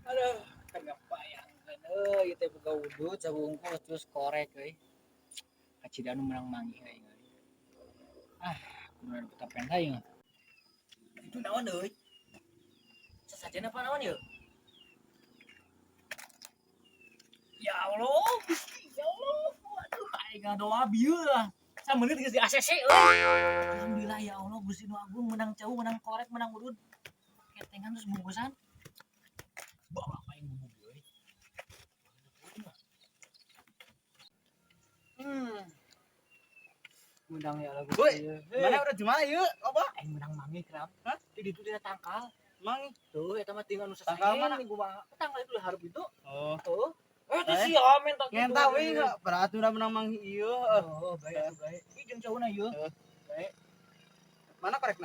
Aduh, kagak bayangkan ieu teh boga wudhu sabungkus terus korek euy. Kacidanu menang manggih euy. Kumaha petapen tayang. Itu naon euy? Sasajen apa naon yeuh? Ya Allah, Gusti, ya Allah. Waduh, aing ngadoa bieu lah. Sameunit geus di ACC euy. Alhamdulillah ya Allah, Gusti Nu Agung menang cau, menang korek, menang urut. Ketengan terus bungkusan. Bawa aing bubuk euy. Menang ya lagu. Boy, mana udah gimana yuk? Apa? Aing menang manggih kerap. Hah? Di ditu dina tangkal. Mangi. Tuh, eta mah tinggal nu sasajen. Tangkal mana? Gua tangkal itu hareup itu. Oh. Tuh. Itu Eh? si Amen tak gitu. Ngenta we enggak peraturan menang mangi ieu. Oh, bae. Ih jeung cauna ieu. Mana korek.